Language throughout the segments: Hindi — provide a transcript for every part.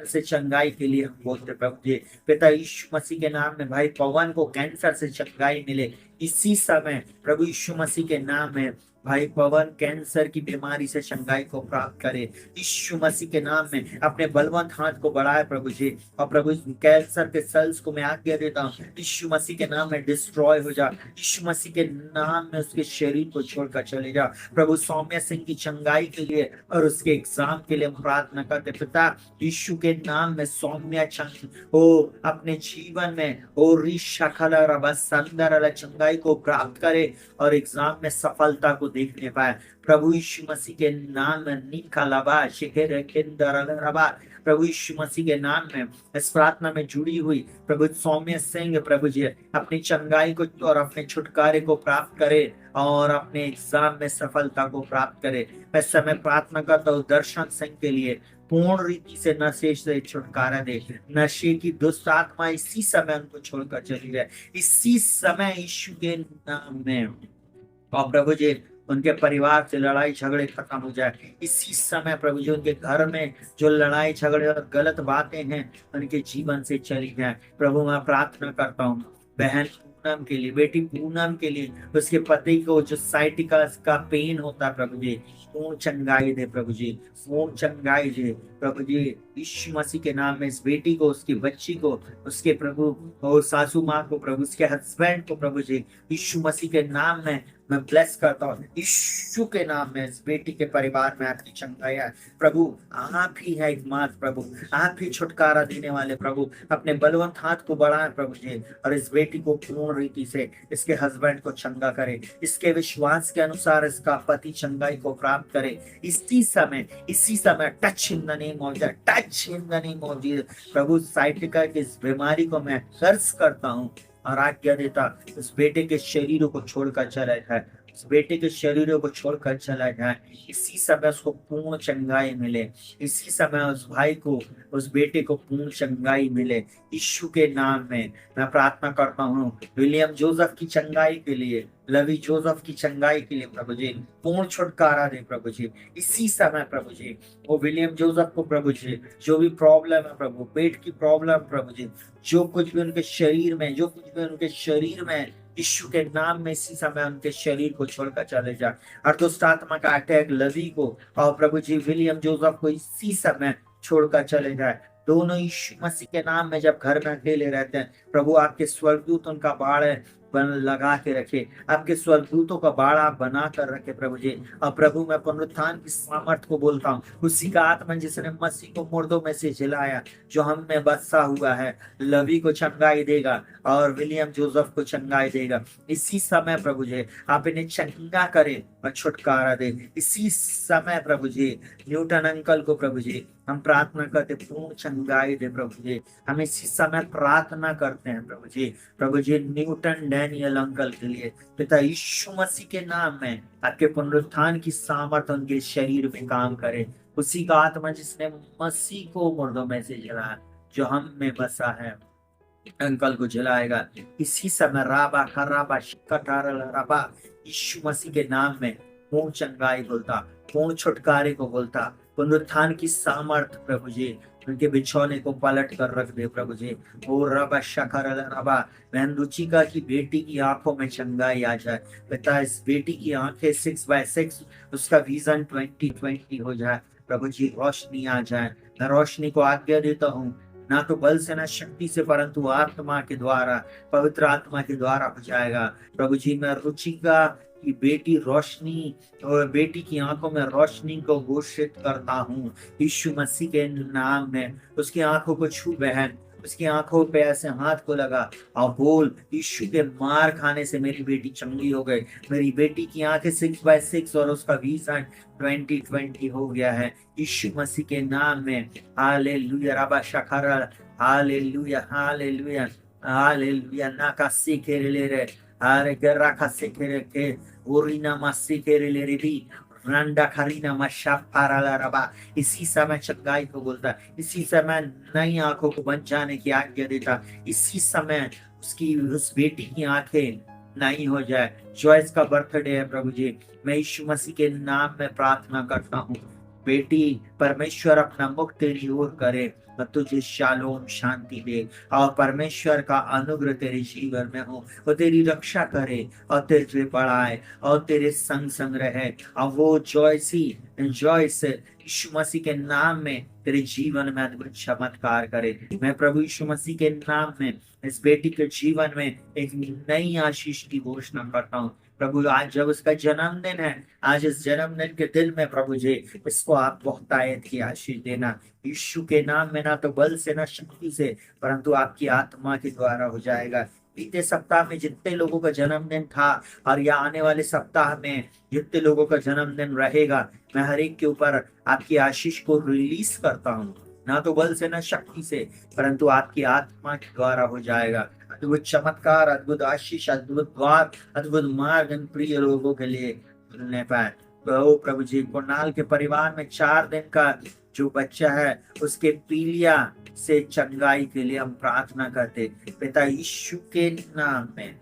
से चंगाई के लिए हम बोलते प्रभु जी। पिता यीशु मसीह के नाम में भाई पवन को कैंसर से चंगाई मिले इसी समय प्रभु यीशु मसीह के नाम में। भाई पवन कैंसर की बीमारी से चंगाई को प्राप्त करे यीशु मसीह के नाम में। अपने बलवंत हाथ को बढ़ाए प्रभु जी, और प्रभु कैंसर के सेल्स को मैं आज्ञा देता हूँ यीशु मसीह के नाम में डिस्ट्रॉय हो जा। यीशु मसीह के नाम में उसके शरीर को छोड़कर चले जा। प्रभु सौम्य सिंह की चंगाई के लिए और उसके एग्जाम के लिए हम प्रार्थना करते पिता यीशु के नाम में। सौम्य चंग हो अपने जीवन में ओ रिशाखला रबा संदर चंगाई को प्राप्त करे और एग्जाम में सफलता को देखने पाए प्रभु यीशु मसीह के नाम में। निकालाबा शिखर केंदर रबा प्रभु यीशु मसीह के नाम में इस प्रार्थना में जुड़ी हुई प्रभु सौम्य सिंह प्रभु जी अपनी चंगाई को और अपने छुटकारे को प्राप्त करे और अपने एग्जाम में सफलता को प्राप्त करे। मैं समय प्रार्थना करता हूँ दर्शन सिंह के लिए पूर्ण रीति से नशे से छुटकारा दे। नशे की दुष्ट आत्मा इसी समय उनको छोड़कर चली जाए इसी समय यीशु के नाम में। और प्रभु जी उनके परिवार से लड़ाई झगड़े खत्म हो जाए इसी समय प्रभु जी। उनके घर में जो लड़ाई झगड़े और गलत बातें हैं उनके जीवन से चली जाए प्रभु। मैं प्रार्थना करता हूँ बहन पूनम के लिए, बेटी पूनम के लिए, उसके पति को जो साइटिका का पेन होता है प्रभु जी पूर्ण चंगाई दे प्रभु जी, पूर्ण चंगाई दे प्रभु जी यीशु मसीह के नाम में। इस बेटी को, उसकी बच्ची को, उसके प्रभु और सासू माँ को प्रभु, उसके हस्बैंड को प्रभु जी यीशु मसीह के नाम में मैं ब्लेस करता हूँ यीशु के नाम में। इस बेटी के परिवार में आपकी चंगाई है प्रभु। आप ही है एकमात्र प्रभु, आप ही छुटकारा देने वाले प्रभु। अपने बलवंत हाथ को बढ़ाए प्रभु जी और इस बेटी को पूर्ण रीति से इसके हस्बैंड को चंगा करे। इसके विश्वास के अनुसार इसका पति चंगाई को प्राप्त करे इसी समय। Touch in the name of Jesus, touch in the name of Jesus Prabhu. Sciatica की इस बीमारी को मैं कर्स करता हूँ और आज्ञा देता उस बेटे के शरीरों को छोड़कर चला जाए, उस बेटे के शरीरों को छोड़कर चला जाए इसी समय। उसको पूर्ण चंगाई मिले इसी समय। उस भाई को, उस बेटे को पूर्ण चंगाई मिले यीशु के नाम में। मैं प्रार्थना करता हूँ विलियम जोसेफ की चंगाई के लिए, लवी जोसेफ की चंगाई के लिए प्रभु जी पूर्ण छुटकारा दे प्रभु जी इसी समय प्रभु जी। वो विलियम जोसेफ को प्रभु जी जो भी प्रॉब्लम है प्रभु, पेट की प्रॉब्लम प्रभु जी, जो कुछ भी उनके शरीर में यीशु के नाम में इसी समय उनके शरीर को छोड़कर चले जाए। और दुष्ट आत्मा का अटैक लवी को और प्रभु जी विलियम जोसेफ को इसी समय छोड़कर चले जाए। दोनों यीशु मसीह के नाम में जब घर में अकेले रहते हैं प्रभु आपके स्वर्गदूत उनका बाड़ लगा के रखे, आपके स्वर्गदूतों का बाड़ा बना कर रखे प्रभु जी। और प्रभु मैं पुनरुत्थान की सामर्थ को बोलता हूँ, उसी का आत्मा जिसने मसीह को मुर्दों में से जिलाया जो हम में बसा हुआ है, लवी को चंगाई देगा और विलियम जोसेफ को चंगाई देगा इसी समय प्रभु जी। आप इन्हें चंगा करे और छुटकारा दे इसी समय प्रभु जी। न्यूटन अंकल को प्रभु जी हम प्रार्थना करते पूर्ण चंगाई दे प्रभु जी। हम इसी समय प्रार्थना करते हैं प्रभु जी। प्रभु जी न्यूटन डैनियल अंकल के लिए पिता यीशु मसीह के नाम में आपके पुनरुत्थान की सामर्थ उनके शरीर में काम करे। उसी का आत्मा जिसने मसीह को मुर्दों में से जलाया जो हम में बसा है अंकल को जलाएगा इसी समय। राबा खराबा राबा यीशु मसीह के नाम में पूर्ण चंगाई बोलता, पूर्ण छुटकारे को बोलता, पुनरुत्थान की सामर्थ प्रभु जी उनके बिछौने को पलट कर रख दे प्रभु जी। ओ रबा शकर रबा बहन रुचिका की बेटी की आंखों में चंगाई आ जाए पिता। इस बेटी की आंखें 6/6 उसका विजन 20/20 हो जाए प्रभु जी। रोशनी आ जाए। मैं रोशनी को आज्ञा देता हूँ ना तो बल से ना शक्ति से परंतु आत्मा के द्वारा, पवित्र आत्मा के द्वारा हो जाएगा प्रभु जी। मैं रुचिका की बेटी रोशनी और बेटी की आंखों में रोशनी को घोषित करता हूँ यीशु मसीह के नाम में। उसकी आंखों को छू बहन, उसकी आंखों पे ऐसे हाथ को लगा और बोल यीशु के मार खाने से मेरी बेटी चंगी हो गई। मेरी बेटी की आंखें 6/6 और उसका विजन 20/20 हो गया है यीशु मसीह के नाम में। हालेलुया रबा शखरा, हालेलुया हालेलुया हालेलुया। नाका सीखे ले रे आरे गर्रा खासे खेरे के ओरिना मासी खेरे ले रे भी रंडा खरीना मशा पाराला रबा। इसी समय चंगाई को बोलता, इसी समय नई आंखों को बन जाने की आज्ञा देता, इसी समय उसकी उस बेटी की आंखें नई हो जाए। जॉयस का बर्थडे है प्रभु जी। मैं यीशु मसीह के नाम में प्रार्थना करता हूँ बेटी परमेश्वर अपना मुख तेरी ओर करे और तुझे शालोम शांति दे, और परमेश्वर का अनुग्रह तेरे जीवन में हो, वो तेरी रक्षा करे और तेरे बढ़ाए और तेरे संग संग रहे, और वो जॉय से यीशु मसीह के नाम में तेरे जीवन में अद्भुत चमत्कार करे। मैं प्रभु यीशु मसीह के नाम में इस बेटी के जीवन में एक नई आशीष की घोषणा करता हूँ। प्रभु आज जब उसका जन्मदिन है, आज इस जन्मदिन के दिन में प्रभु जी इसको आप बहुतायत की आशीष देना। यीशु के नाम में ना तो बल से ना शक्ति से, परंतु आपकी आत्मा के द्वारा हो जाएगा। बीते सप्ताह में जितने लोगों का जन्मदिन था और या आने वाले सप्ताह में जितने लोगों का जन्मदिन रहेगा, मैं हर एक के ऊपर आपकी आशीष को रिलीज करता हूँ। ना तो बल से ना शक्ति से, परंतु आपकी आत्मा के द्वारा हो जाएगा। अद्भुत चमत्कार, अद्भुत आशीष, अद्भुत द्वार, अद्भुत मार्ग इन प्रिय लोगों के लिए मिलने पाए। तो प्रभु जी कुणाल के परिवार में 4 दिन का जो बच्चा है उसके पीलिया से चंगाई के लिए हम प्रार्थना करते पिता यीशु के नाम में।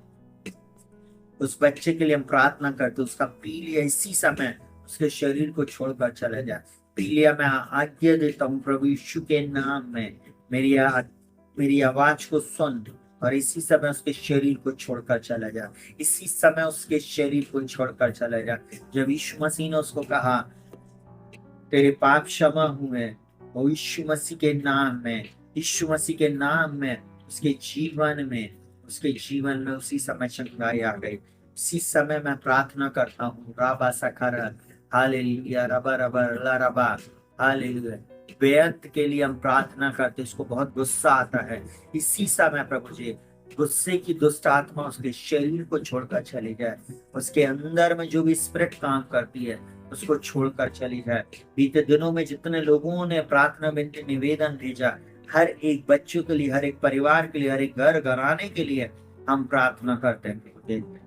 उस बच्चे के लिए हम प्रार्थना करते, उसका पीलिया इसी समय उसके शरीर को छोड़कर चले जाए। पीलिया मैं आज्ञा देता हूँ प्रभु यीशु के नाम में, मेरी आवाज को सुन और इसी समय उसके शरीर को छोड़कर चला जा, इसी समय उसके शरीर को छोड़कर चला जा। जब यीशु मसीह ने उसको कहा तेरे पाप क्षमा हुए, वो यीशु मसीह के नाम में, यीशु मसीह के नाम में उसके जीवन में उसी समय चंगाई आ गई। उसी समय मैं प्रार्थना करता हूँ राबा सखर हालेलुया रबा रबा ला रबा हालेलुया। बेअंत के लिए हम प्रार्थना करते, उसको बहुत गुस्सा आता है, इसी समय प्रभु जी गुस्से की दुष्ट आत्मा उसके शरीर को छोड़कर चली जाए, उसके अंदर में जो भी स्पिरिट काम करती है उसको छोड़कर चली जाए। बीते दिनों में जितने लोगों ने प्रार्थना में निवेदन भेजा, हर एक बच्चों के लिए, हर एक परिवार के लिए, हर एक घर घराने के लिए हम प्रार्थना करते हैं।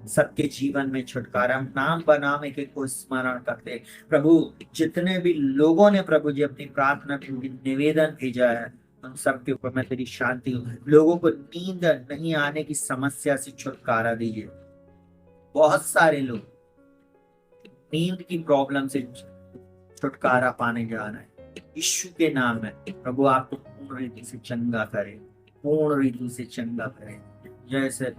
सबके जीवन में छुटकारा, हम नाम बनाने के को स्मरण करते प्रभु। जितने भी लोगों ने प्रभु जी अपनी प्रार्थना में निवेदन भेजा है, उन सबके ऊपर मैं तेरी शांति, लोगों को नींद नहीं आने की समस्या से छुटकारा दीजिए। बहुत सारे लोग नींद की प्रॉब्लम से छुटकारा पाने जा रहे हैं, यीशु के नाम में प्रभु आपको पूर्ण रीति से चंगा करे, पूर्ण रीति से चंगा करे। जैसे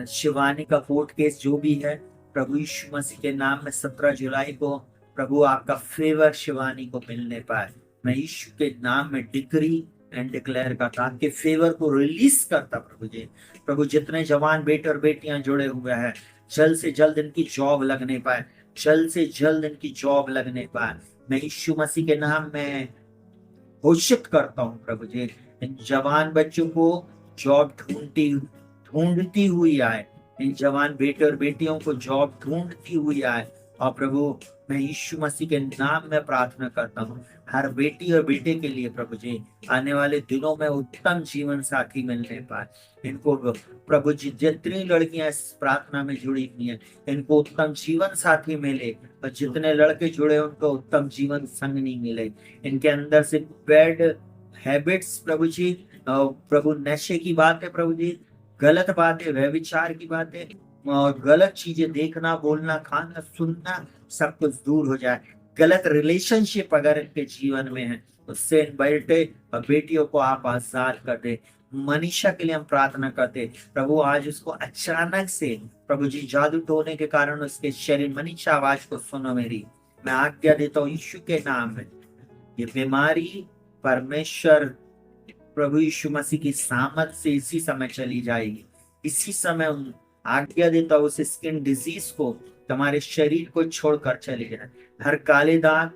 शिवानी का कोर्ट केस जो भी है, प्रभु यीशु मसीह के नाम में 17 जुलाई को प्रभु आपका फेवर शिवानी को मिलने पाए। मैं यीशु के नाम में डिक्री एंड डिक्लेयर करता, आपके फेवर को रिलीज करता प्रभु जी। प्रभु जितने जवान बेटे और बेटियां जुड़े हुए हैं, जल्द से जल्द इनकी जॉब लगने पाए, जल्द से जल्द इनकी जॉब लगने पाए। मैं यीशु मसीह के नाम में घोषित करता हूँ प्रभु जी, इन जवान बच्चों को जॉब ढूंढती हुई आए, इन जवान बेटे और बेटियों को जॉब ढूंढती हुई आए। और प्रभु मैं यीशु मसीह के नाम में प्रार्थना करता हूँ हर बेटी और बेटे के लिए प्रभु जी, आने वाले दिनों में उत्तम जीवन साथी मिलने पाए इनको। प्रभु जी जितनी लड़कियां इस प्रार्थना में जुड़ी हुई हैं, इनको उत्तम जीवन साथी मिले, और जितने लड़के जुड़े उनको उत्तम जीवन संगनी मिले। इनके अंदर से बैड हैबिट्स प्रभु जी, प्रभु नशे की बातें प्रभु जी, गलत बातें, व्यभिचार की बातें और गलत चीजें देखना, बोलना, खाना, सुनना, सब कुछ दूर हो जाए। गलत रिलेशनशिप अगर इनके जीवन में है, उससे इन बेटे और बेटियों को आप आजाद कर दे। मनीषा के लिए हम प्रार्थना करते प्रभु, आज उसको अचानक से प्रभु जी जादू टोने के कारण उसके शरीर, मनीषा आवाज को सुनो मेरी, मैं आज्ञा देता हूँ यीशु के नाम में, ये बीमारी परमेश्वर प्रभु यीशु मसीह की सामर्थ से इसी समय चली जाएगी। इसी समय आज्ञा देता हूँ उस स्किन डिजीज को तुम्हारे शरीर को छोड़कर चले जाए। हर काले दाग,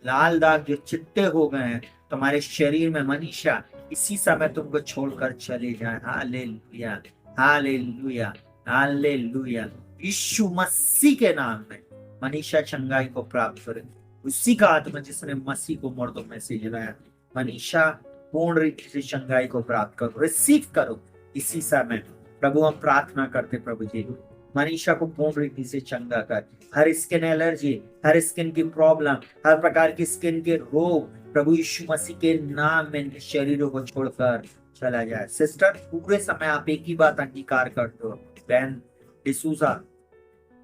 लाल दाग जो चिट्टे हो गए हैं तुम्हारे शरीर में, मनीषा इसी समय तुमको छोड़कर चले जाए। Hallelujah, hallelujah, hallelujah. Yeshu Masih के नाम में मनीषा चंगाई को प्राप्त करे। उसी का आत्मा जिसने मसीह को मुर्दों में से जिलाया, मनीषा पूर्ण रीति से चंगाई को प्राप्त करो, रिसीव करो इसी समय। प्रभु हम प्रार्थना करते प्रभु जी, मनीषा को पूर्ण रीति से चंगा कर। हर स्किन एलर्जी, हर स्किन की प्रॉब्लम, हर प्रकार की स्किन के रोग प्रभु यीशु मसीह के नाम में शरीरों को छोड़कर चला जाए। सिस्टर पूरे समय आप एक ही बात अंगीकार करते हो, बहन डिसूजा,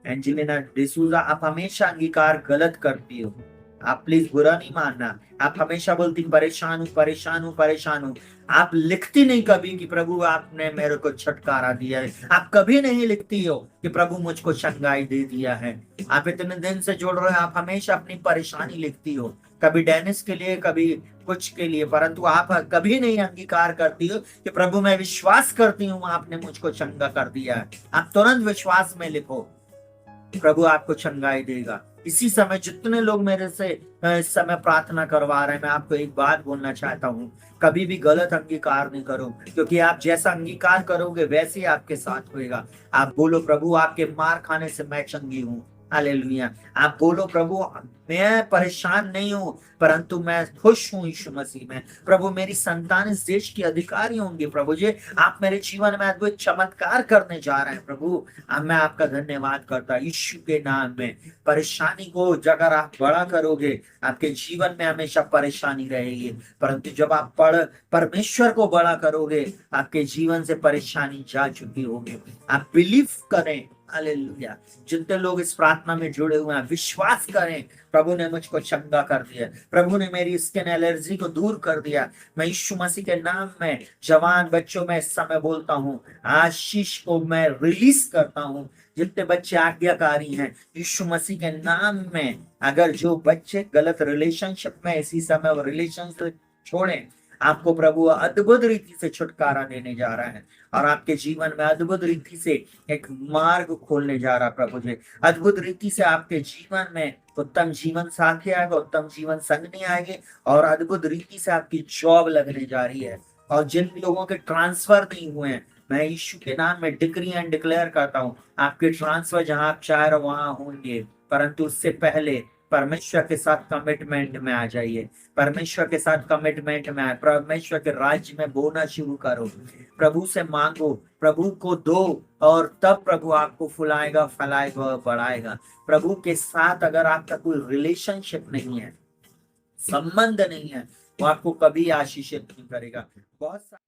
एंजेलिना डिसूजा, आप हमेशा अंगीकार गलत करती हो। आप प्लीज बुरा नहीं मानना। आप हमेशा बोलती परेशान हूँ, परेशान हूँ, परेशान हूँ। आप लिखती नहीं कभी कि प्रभु आपने मेरे को छुटकारा दिया है। आप कभी नहीं लिखती हो कि प्रभु मुझको चंगाई दे दिया है। आप इतने दिन से जुड़ रहे हो, आप हमेशा अपनी परेशानी लिखती हो, कभी डेनिस के लिए, कभी कुछ के लिए, परंतु आप कभी नहीं अंगीकार करती हो कि प्रभु मैं विश्वास करती हूँ आपने मुझको चंगा कर दिया है। आप तुरंत विश्वास में लिखो, प्रभु आपको चंगाई देगा। इसी समय जितने लोग मेरे से इस समय प्रार्थना करवा रहे हैं, मैं आपको एक बात बोलना चाहता हूँ, कभी भी गलत अंगीकार नहीं करो, क्योंकि आप जैसा अंगीकार करोगे वैसे ही आपके साथ होएगा। आप बोलो प्रभु आपके मार खाने से मैं चंगी हूँ। हालेलुया। आप बोलो प्रभु मैं परेशान नहीं हूँ, परंतु मैं खुश हूँ यीशु मसीह में। प्रभु मेरी संतान इस देश की अधिकारी होंगी। प्रभु जी आप मेरे जीवन में अद्भुत चमत्कार करने जा रहे हैं। प्रभु अब मैं आपका धन्यवाद करता यीशु के नाम में। परेशानी को अगर आप बड़ा करोगे, आपके जीवन में हमेशा परेशानी रहेगी, परंतु जब आप परमेश्वर को बड़ा करोगे, आपके जीवन से परेशानी जा चुकी होगी। आप बिलीव करें। हालेलुया। जितने लोग इस प्रार्थना में जुड़े हुए हैं, विश्वास करें प्रभु ने मुझको चंगा कर दिया, प्रभु ने मेरी स्किन एलर्जी को दूर कर दिया। मैं यीशु मसीह के नाम में जवान बच्चों में इस समय बोलता हूँ, आशीष को मैं रिलीज करता हूँ। जितने बच्चे आज्ञाकारी हैं यीशु मसीह के नाम में, अगर जो बच्चे गलत रिलेशनशिप में इसी समय वो रिलेशनशिप छोड़ें, आपको प्रभु अद्भुत रीति से छुटकारा देने जा रहा है और आपके जीवन में अद्भुत रीति से एक मार्ग खोलने जा रहा है। प्रभु जी अद्भुत रीति से आपके जीवन में उत्तम जीवन साथी आएगा, उत्तम जीवन संगनी आएंगे और अद्भुत रीति से आपकी जॉब लगने जा रही है। और जिन लोगों के ट्रांसफर नहीं हुए हैं, मैं यीशु के नाम में डिक्री एंड डिक्लेयर करता हूँ, आपके ट्रांसफर जहां आप चाह रहे वहां होंगे, परंतु उससे पहले परमेश्वर के साथ कमिटमेंट में आ जाइए। परमेश्वर के साथ कमिटमेंट में आए, परमेश्वर के राज्य में बोना शुरू करो, प्रभु से मांगो, प्रभु को दो, और तब प्रभु आपको फुलाएगा, फैलाएगा और बढ़ाएगा। प्रभु के साथ अगर आपका कोई रिलेशनशिप नहीं है, संबंध नहीं है, वो आपको कभी आशीषित नहीं करेगा। बहुत